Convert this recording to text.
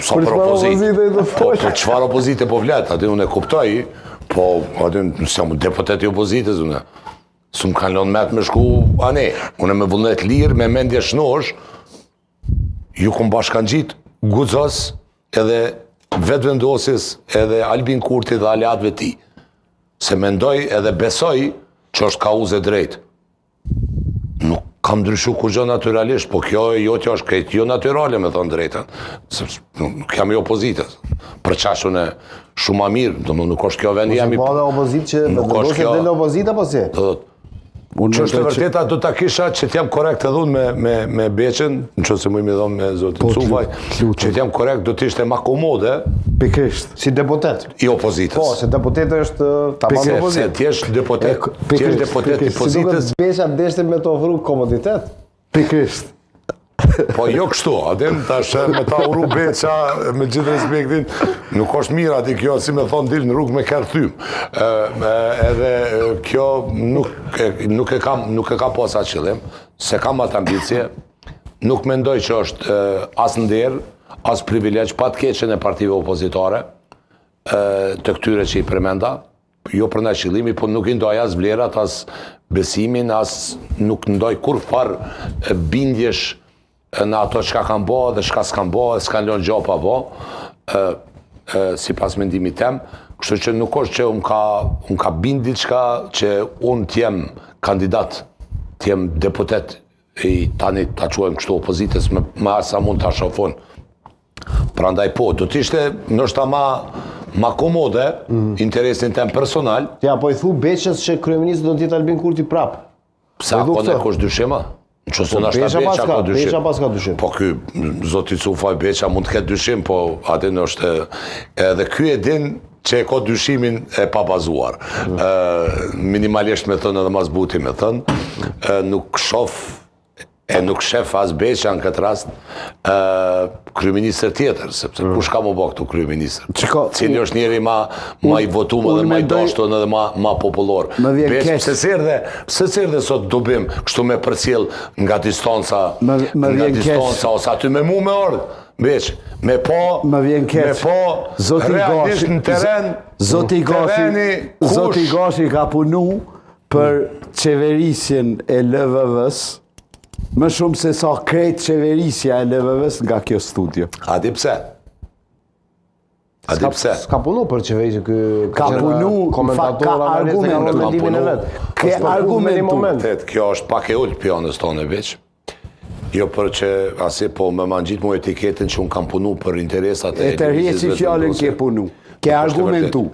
sa për opozitë. Po çfarë opozite po flet, aty unë e kuptoj, po aty jam deputet i opozitës unë. S'm kanë lënë met me shku ane. Unë me vullnet lirë, me mendje shnosh, ju kom bashkangjit Guxos edhe vetvendosis edhe Albin Kurti dhe aleatëve ti. Se mendoj edhe besoj që është kauze drejt. Nuk kam ndryshu kur gjë naturalisht, po kjo e jotja është krejt jo naturale me thonë drejtën. Nuk jam i opozitës. Për qashun e shumë a mirë, nuk është kjo vendi jam i... Po dhe opozitë që vendosë dhe në opozitë, apo si? Që është të vërteta, do të kisha që t'jam korekt edhe unë me Beqen, në që se mu imi dhonë me Zotin Cufaj, që t'jam korekt do t'ishte ma komode. Pikrisht. Si deputet. I opozitës. Po, se deputet është tamam opozitë. Se t'jesh deputet i opozitës. Si duke Beqa deshte me të ofru komoditet? Pikrisht. Po jo kështu, adem tash me ta uru Beqa, me gjithë respektin, nuk është mirë ati kjo, si me thonë dilë në rrugë me kërthym. Edhe kjo nuk e ka posa qëllim, se kam atë ambicje, nuk mendoj që është as nder, as privilegj, pa të keqen e partive opozitare, të këtyre që i përmenda, jo për në qëllimi, po nuk i ndoj as vlerat, as besimin, as nuk ndoj kur farë bindjesh në ato çka kanë bo dhe çka s'kan bo dhe s'kan lënë gjo pa bo, si pas mendimit tem, kështu që nuk është që unë ka bindi qka që unë t'jem kandidat, t'jem deputet i tani ta quajmë kështu opozitës me asa mund t'a shofon. Prandaj po, do t'ishte nështë ma komode, interesin tem personal. Ja, po i thu Beqës që kryeministri do t'jetë Albin Kurti prap. Psa, po ne kush dyshima? Që se nështë ta Beqa ka dyshim. Beqa pas ka dyshim. Po ky, Zoti Cufaj Beqa mund të ketë dyshim, po atin është... Edhe ky e din që e ka dyshimin e pabazuar. Minimalisht me thënë edhe mas buti me thënë. Nuk nuk shef as Beqa në këtë rast kryeministër tjetër, sepse kush ka më bë këtu kryeministër? Cili është njeri ma i votum edhe ma i dashtur edhe ma popullor. Se serdhe sot dubim kështu me përcjell nga distanca, ose aty me mu me ardh, Beq, me po realisht në teren, Zoti Gashi ka punu për qeverisjen e LVV-s, më shumë se sa krejt qeverisja e LVV-s nga kjo studio. Adi pse? S'ka punu për qeverisja ka punu, ka argumentu. Kjo është pak e ullë pjanës tonë e veç. Jo për që asi po me ma gjitë mu etiketin që unë kam punu për interesat e tërhje që fjallin ke punu, ke argumentu.